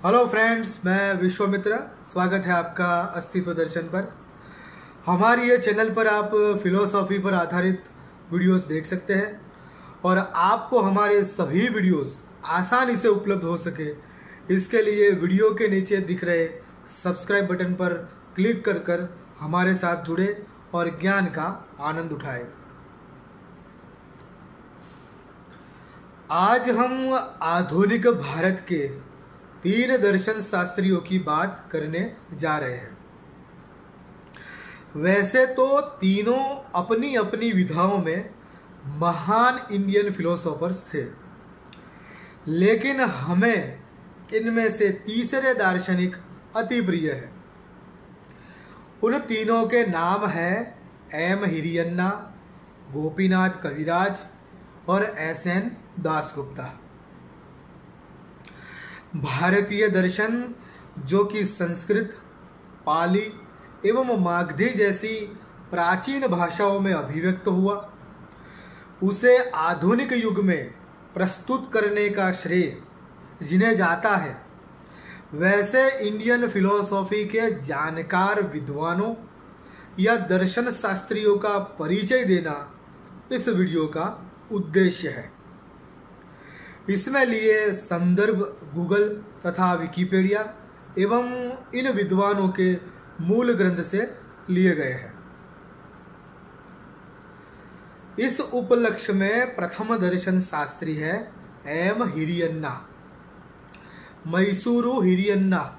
Hello friends, मैं विश्वामित्र। स्वागत है आपका अस्तित्व दर्शन पर। हमारी ये चैनल पर आप फिलोसॉफी पर आधारित वीडियोस देख सकते हैं और आपको हमारे सभी वीडियोस आसानी से उपलब्ध हो सके इसके लिए वीडियो के नीचे दिख रहे सब्सक्राइब बटन पर क्लिक कर हमारे साथ जुड़े और ज्ञान का आनंद उठाएं। आज हम आधुनिक भारत के 3 दर्शन शास्त्रियों की बात करने जा रहे हैं। वैसे तो तीनों अपनी अपनी विधाओं में महान इंडियन फिलोसोफर्स थे, लेकिन हमें इनमें से तीसरे दार्शनिक अति प्रिय है। उन तीनों के नाम हैं एम हिरियन्ना, गोपीनाथ कविराज और एस.एन. दासगुप्ता। भारतीय दर्शन, जो कि संस्कृत, पाली एवं मागधी जैसी प्राचीन भाषाओं में अभिव्यक्त हुआ, उसे आधुनिक युग में प्रस्तुत करने का श्रेय जिन्हें जाता है, वैसे इंडियन फिलोसॉफी के जानकार विद्वानों या दर्शन शास्त्रियों का परिचय देना इस वीडियो का उद्देश्य है। इसमें लिए संदर्भ गूगल तथा विकिपीडिया एवं इन विद्वानों के मूल ग्रंथ से लिए गए हैं। इस उपलक्ष्य में प्रथम दर्शन शास्त्री है एम हिरियन्ना, मैसूरू हिरियन्ना,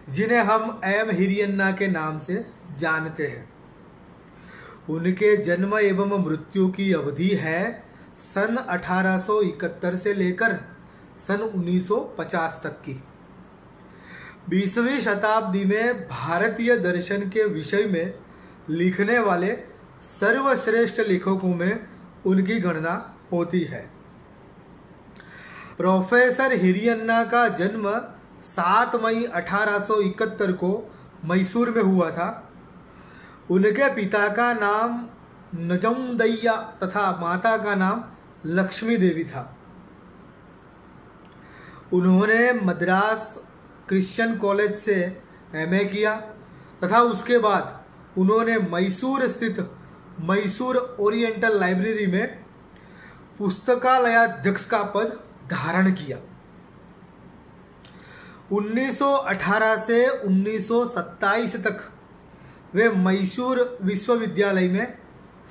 जिन्हें हम एम हिरियन्ना के नाम से जानते हैं। उनके जन्म एवं मृत्यु की अवधि है सन 1871 से लेकर सन 1950 तक की। 20वीं शताब्दी में भारतीय दर्शन के विषय में लिखने वाले सर्वश्रेष्ठ लेखकों में उनकी गणना होती है। प्रोफेसर हिरियन्ना का जन्म 7 मई 1871 को मैसूर में हुआ था। उनके पिता का नाम नजमदैया तथा माता का नाम लक्ष्मी देवी था। उन्होंने मद्रास क्रिश्चियन कॉलेज से एमए किया तथा उसके बाद उन्होंने मैसूर स्थित मैसूर ओरिएंटल लाइब्रेरी में पुस्तकालयाध्यक्ष का पद धारण किया। 1918 से 1927 तक वे मैसूर विश्वविद्यालय में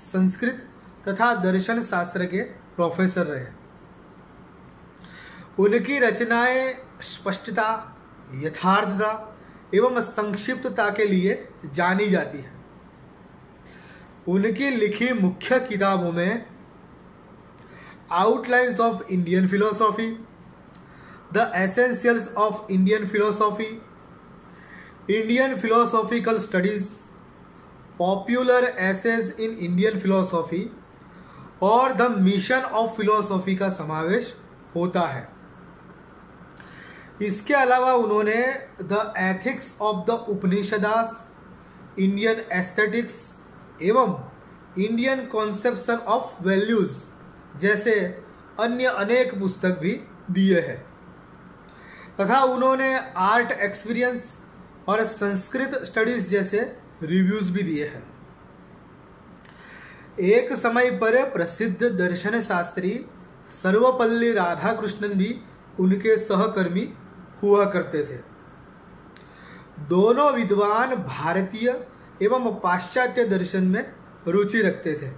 संस्कृत तथा दर्शन शास्त्र के प्रोफेसर रहे। उनकी रचनाएं स्पष्टता, यथार्थता एवं संक्षिप्तता के लिए जानी जाती है। उनकी लिखी मुख्य किताबों में outlines of Indian philosophy, the essentials of Indian philosophy, Indian philosophical studies, popular essays in Indian philosophy और द मिशन ऑफ फिलोसॉफी का समावेश होता है। इसके अलावा उन्होंने the ethics of the Upanishads, Indian aesthetics एवं इंडियन कॉन्सेप्शन ऑफ वैल्यूज जैसे अन्य अनेक पुस्तक भी दिए हैं तथा उन्होंने आर्ट एक्सपीरियंस और संस्कृत स्टडीज जैसे रिव्यूज भी दिए हैं। एक समय पर प्रसिद्ध दर्शन शास्त्री सर्वपल्ली राधाकृष्णन भी उनके सहकर्मी हुआ करते थे। दोनों विद्वान भारतीय एवं पाश्चात्य दर्शन में रुचि रखते थे।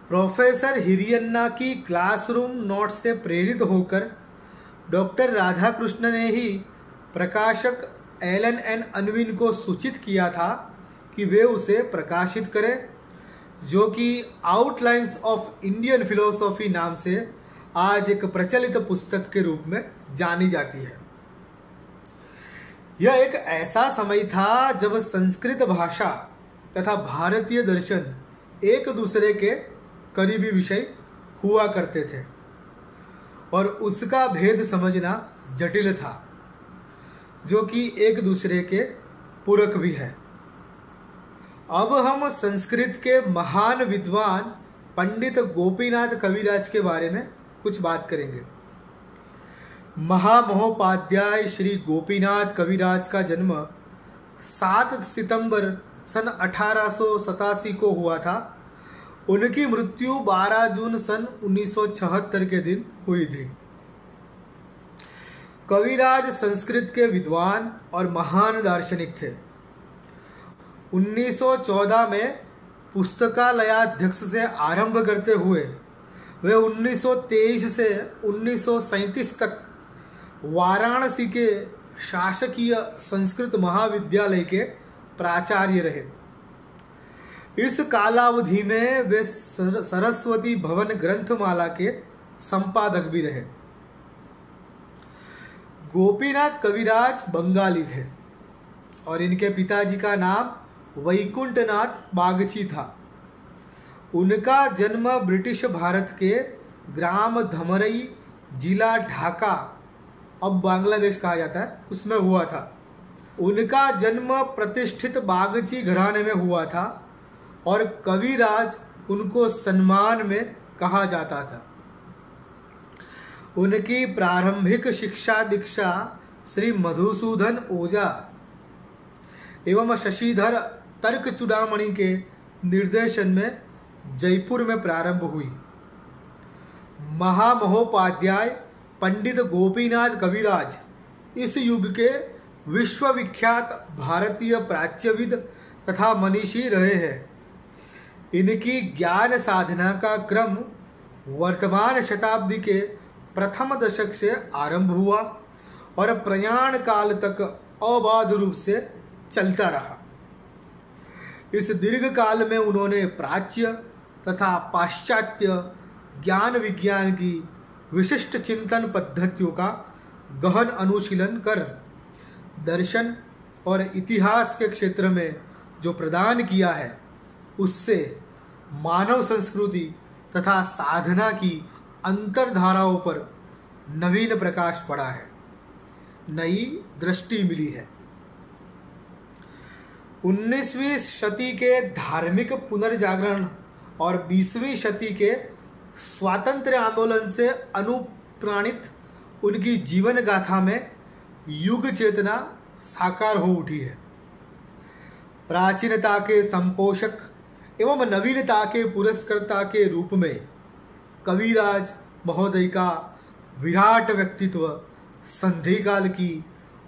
प्रोफेसर हिरियन्ना की क्लासरूम नोट से प्रेरित होकर डॉक्टर राधाकृष्ण ने ही प्रकाशक एलन एन अनविन को सूचित किया था कि वे उसे प्रकाशित करें, जो कि आउटलाइन्स ऑफ इंडियन फिलोसॉफी नाम से आज एक प्रचलित पुस्तक के रूप में जानी जाती है। यह एक ऐसा समय था जब संस्कृत भाषा तथा भारतीय दर्शन एक दूसरे के करीबी विषय हुआ करते थे और उसका भेद समझना जटिल था, जो कि एक दूसरे के पूरक भी है। अब हम संस्कृत के महान विद्वान पंडित गोपीनाथ कविराज के बारे में कुछ बात करेंगे। महामहोपाध्याय श्री गोपीनाथ कविराज का जन्म 7 सितंबर सन 1887 को हुआ था। उनकी मृत्यु 12 जून सन 1976 के दिन हुई थी। कविराज संस्कृत के विद्वान और महान दार्शनिक थे। 1914 में पुस्तकालयाध्यक्ष से आरंभ करते हुए वे 1923 से 1937 तक वाराणसी के शासकीय संस्कृत महाविद्यालय के प्राचार्य रहे। इस कालावधि में वे सरस्वती भवन ग्रंथमाला के संपादक भी रहे। गोपीनाथ कविराज बंगाली थे और इनके पिताजी का नाम वैकुंठनाथ बागची था। उनका जन्म ब्रिटिश भारत के ग्राम धमरई, जिला ढाका, अब बांग्लादेश कहा जाता है, उसमें हुआ था। उनका जन्म प्रतिष्ठित बागची घराने में हुआ था और कविराज उनको सम्मान में कहा जाता था। उनकी प्रारंभिक शिक्षा दीक्षा श्री मधुसूदन ओझा एवं शशिधर तर्क चूड़ामणि के निर्देशन में जयपुर में प्रारंभ हुई। महामहोपाध्याय पंडित गोपीनाथ कविराज इस युग के विश्वविख्यात भारतीय प्राच्यविद तथा मनीषी रहे हैं। इनकी ज्ञान साधना का क्रम वर्तमान शताब्दी के प्रथम दशक से आरंभ हुआ और प्रयाण काल तक अबाध रूप से चलता रहा। इस दीर्घ काल में उन्होंने प्राच्य तथा पाश्चात्य ज्ञान विज्ञान की विशिष्ट चिंतन पद्धतियों का गहन अनुशीलन कर दर्शन और इतिहास के क्षेत्र में जो प्रदान किया है, उससे मानव संस्कृति तथा साधना की अंतरधाराओं पर नवीन प्रकाश पड़ा है, नई दृष्टि मिली है। 19वीं शती के धार्मिक पुनर्जागरण और 20वीं शती के स्वातंत्र्य आंदोलन से अनुप्राणित उनकी जीवन गाथा में युग चेतना साकार हो उठी है। प्राचीनता के संपोषक एवं नवीनता के पुरस्कर्ता के रूप में कविराज महोदय का विराट व्यक्तित्व संधिकाल की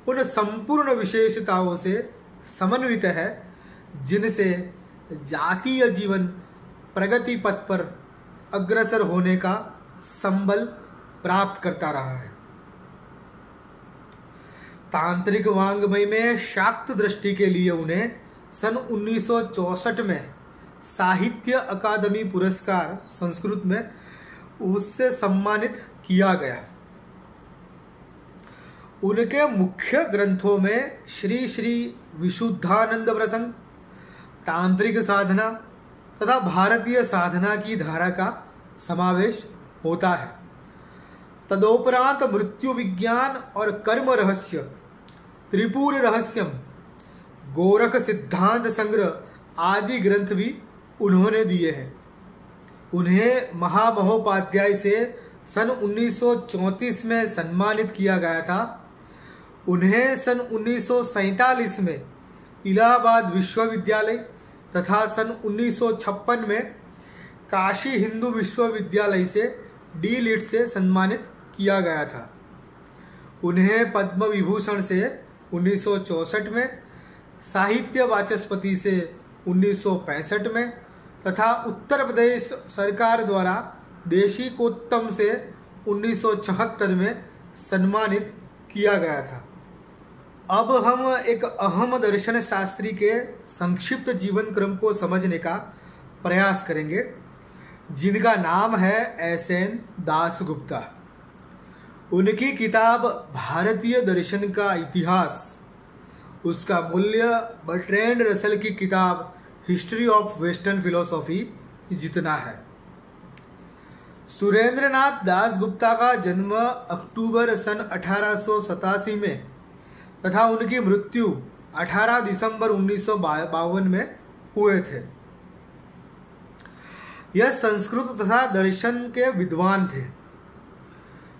उन संपूर्ण विशेषताओं से समन्वित है जिनसे जातीय जीवन प्रगति पथ पर अग्रसर होने का संबल प्राप्त करता रहा है। तांत्रिक वांग्मय में शाक्त दृष्टि के लिए उन्हें सन 1964 में साहित्य अकादमी पुरस्कार संस्कृत में उससे सम्मानित किया गया। उनके मुख्य ग्रंथों में श्री श्री विशुद्धानंद प्रसंग, तांत्रिक साधना तथा भारतीय साधना की धारा का समावेश होता है। तदोपरांत मृत्यु विज्ञान और कर्म रहस्य, त्रिपुर रहस्यम, गोरख सिद्धांत संग्रह आदि ग्रंथ भी उन्होंने दिए हैं। उन्हें महामहोपाध्याय से सन 1934 में सम्मानित किया गया था। उन्हें सन 1947 में इलाहाबाद विश्वविद्यालय तथा सन 1956 में काशी हिंदू विश्वविद्यालय से डी.लिट से सम्मानित किया गया था। उन्हें पद्म विभूषण से 1964 में, साहित्य वाचस्पति से 1965 में तथा उत्तर प्रदेश सरकार द्वारा देशिकोत्तम से 1976 में सम्मानित किया गया था। अब हम एक अहम दर्शन शास्त्री के संक्षिप्त जीवन क्रम को समझने का प्रयास करेंगे, जिनका नाम है एस.एन. दासगुप्ता। उनकी किताब भारतीय दर्शन का इतिहास, उसका मूल्य बर्ट्रैंड रसल की किताब हिस्ट्री ऑफ वेस्टर्न फिलोसॉफी जितना है। सुरेंद्रनाथ दासगुप्ता का जन्म अक्टूबर सन 1887 में तथा उनकी मृत्यु 18 दिसंबर 1952 में हुए थे। यह संस्कृत तथा दर्शन के विद्वान थे।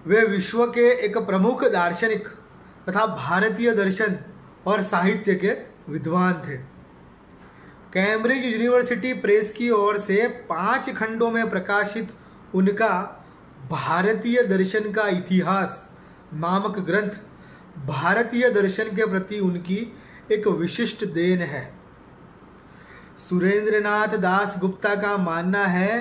वे विश्व के एक प्रमुख दार्शनिक तथा भारतीय दर्शन और साहित्य के विद्वान थे। कैम्ब्रिज यूनिवर्सिटी प्रेस की ओर से 5 खंडों में प्रकाशित उनका भारतीय दर्शन का इतिहास नामक ग्रंथ भारतीय दर्शन के प्रति उनकी एक विशिष्ट देन है। सुरेंद्रनाथ दास गुप्ता का मानना है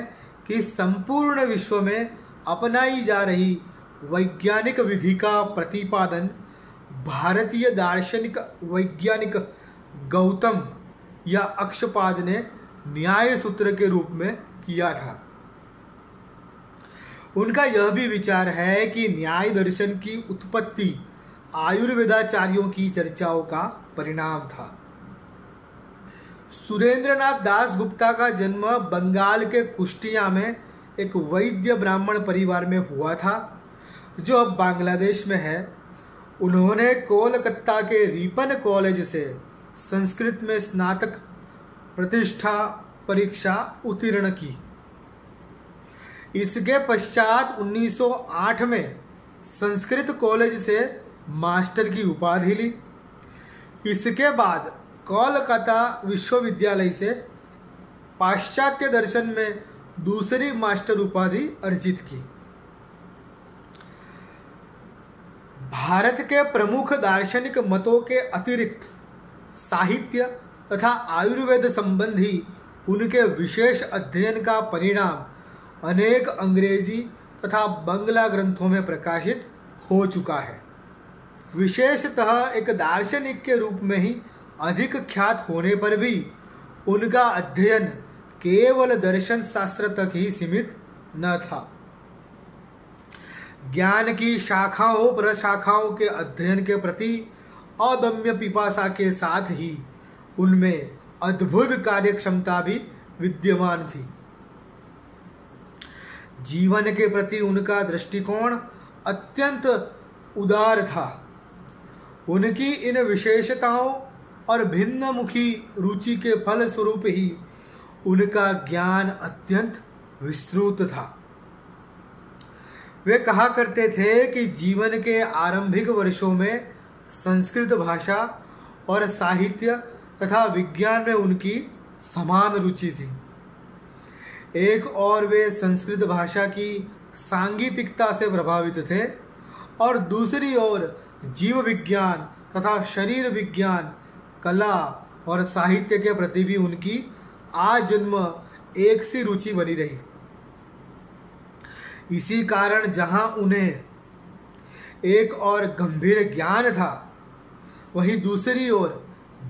कि संपूर्ण विश्व में अपनाई जा रही वैज्ञानिक विधि का प्रतिपादन भारतीय दार्शनिक वैज्ञानिक गौतम या अक्षपाद ने न्याय सूत्र के रूप में किया था। उनका यह भी विचार है कि न्याय दर्शन की उत्पत्ति आयुर्वेदाचार्यों की चर्चाओं का परिणाम था। सुरेंद्रनाथ दास गुप्ता का जन्म बंगाल के कुष्टिया में एक वैद्य ब्राह्मण परिवार में हुआ था, जो अब बांग्लादेश में है। उन्होंने कोलकाता के रिपन कॉलेज से संस्कृत में स्नातक प्रतिष्ठा परीक्षा उत्तीर्ण की। इसके पश्चात 1908 में संस्कृत कॉलेज से मास्टर की उपाधि ली। इसके बाद कोलकाता विश्वविद्यालय से पाश्चात्य दर्शन में दूसरी मास्टर उपाधि अर्जित की। भारत के प्रमुख दार्शनिक मतों के अतिरिक्त साहित्य तथा आयुर्वेद संबंधी उनके विशेष अध्ययन का परिणाम अनेक अंग्रेजी तथा बंगला ग्रंथों में प्रकाशित हो चुका है। विशेषतः एक दार्शनिक के रूप में ही अधिक ख्यात होने पर भी उनका अध्ययन केवल दर्शन शास्त्र तक ही सीमित न था। ज्ञान की शाखाओं प्रशाखाओं के अध्ययन के प्रति अदम्य पिपासा के साथ ही उनमें अद्भुत कार्यक्षमता भी विद्यमान थी। जीवन के प्रति उनका दृष्टिकोण अत्यंत उदार था। उनकी इन विशेषताओं और भिन्नमुखी रुचि के फल स्वरूप ही उनका ज्ञान अत्यंत विस्तृत था। वे कहा करते थे कि जीवन के आरंभिक वर्षों में संस्कृत भाषा और साहित्य तथा विज्ञान में उनकी समान रुचि थी। एक और वे संस्कृत भाषा की सांगीतिकता से प्रभावित थे और दूसरी ओर जीव विज्ञान तथा शरीर विज्ञान, कला और साहित्य के प्रति भी उनकी आजन्म एक सी रुचि बनी रही। इसी कारण जहां उन्हें एक और गंभीर ज्ञान था, वहीं दूसरी ओर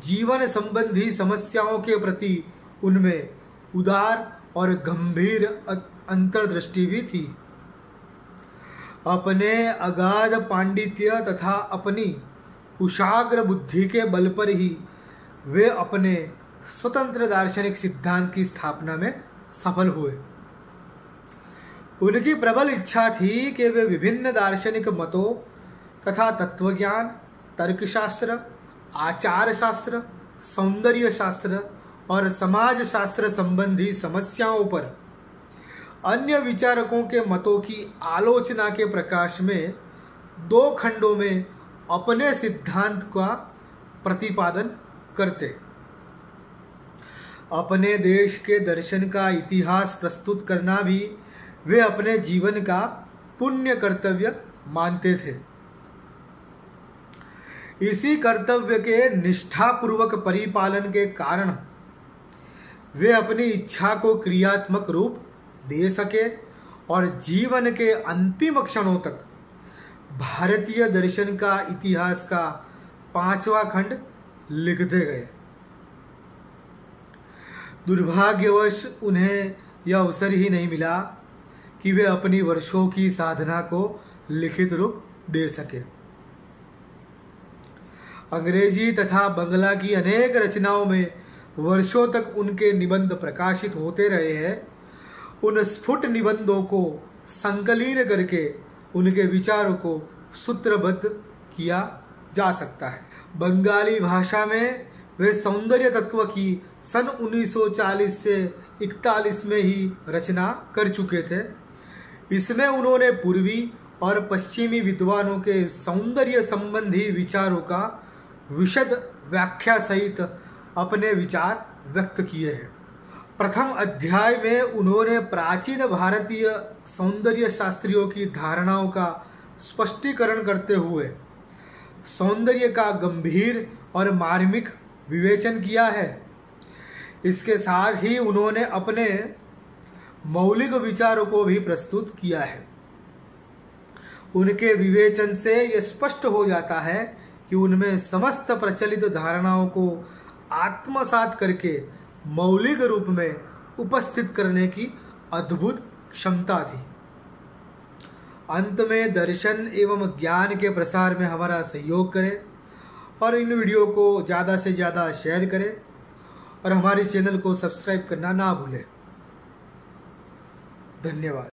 जीवन संबंधी समस्याओं के प्रति उनमें उदार और गंभीर अंतर्दृष्टि भी थी। अपने अगाध पांडित्य तथा अपनी कुशाग्र बुद्धि के बल पर ही वे अपने स्वतंत्र दार्शनिक सिद्धांत की स्थापना में सफल हुए। उनकी प्रबल इच्छा थी कि वे विभिन्न दार्शनिक मतों तथा तत्वज्ञान, तर्कशास्त्र, आचार शास्त्र, सौंदर्य शास्त्र और समाज शास्त्र संबंधी समस्याओं पर अन्य विचारकों के मतों की आलोचना के प्रकाश में 2 खंडों में अपने सिद्धांत का प्रतिपादन करते। अपने देश के दर्शन का इतिहास प्रस्तुत करना भी वे अपने जीवन का पुण्य कर्तव्य मानते थे। इसी कर्तव्य के निष्ठापूर्वक परिपालन के कारण वे अपनी इच्छा को क्रियात्मक रूप दे सके और जीवन के अंतिम क्षणों तक भारतीय दर्शन का इतिहास का 5वां खंड लिखते गए। दुर्भाग्यवश उन्हें यह अवसर ही नहीं मिला कि वे अपनी वर्षों की साधना को लिखित रूप दे सके। अंग्रेजी तथा बंगला की अनेक रचनाओं में वर्षों तक उनके निबंध प्रकाशित होते रहे हैं। उन स्फुट निबंधों को संकलित करके उनके विचारों को सूत्रबद्ध किया जा सकता है। बंगाली भाषा में वे सौंदर्य तत्व की सन 1940 से 41 में ही रचना कर चुके थे। इसमें उन्होंने पूर्वी और पश्चिमी विद्वानों के सौंदर्य संबंधी विचारों का विशद व्याख्या सहित अपने विचार व्यक्त किए हैं। प्रथम अध्याय में उन्होंने प्राचीन भारतीय सौंदर्य शास्त्रियों की धारणाओं का स्पष्टीकरण करते हुए सौंदर्य का गंभीर और मार्मिक विवेचन किया है। इसके साथ ही उन्होंने अपने मौलिक विचारों को भी प्रस्तुत किया है। उनके विवेचन से यह स्पष्ट हो जाता है कि उनमें समस्त प्रचलित धारणाओं को आत्मसात करके मौलिक रूप में उपस्थित करने की अद्भुत क्षमता थी। अंत में दर्शन एवं ज्ञान के प्रसार में हमारा सहयोग करें और इन वीडियो को ज़्यादा से ज़्यादा शेयर करें और हमारे चैनल को सब्सक्राइब करना ना भूलें। धन्यवाद।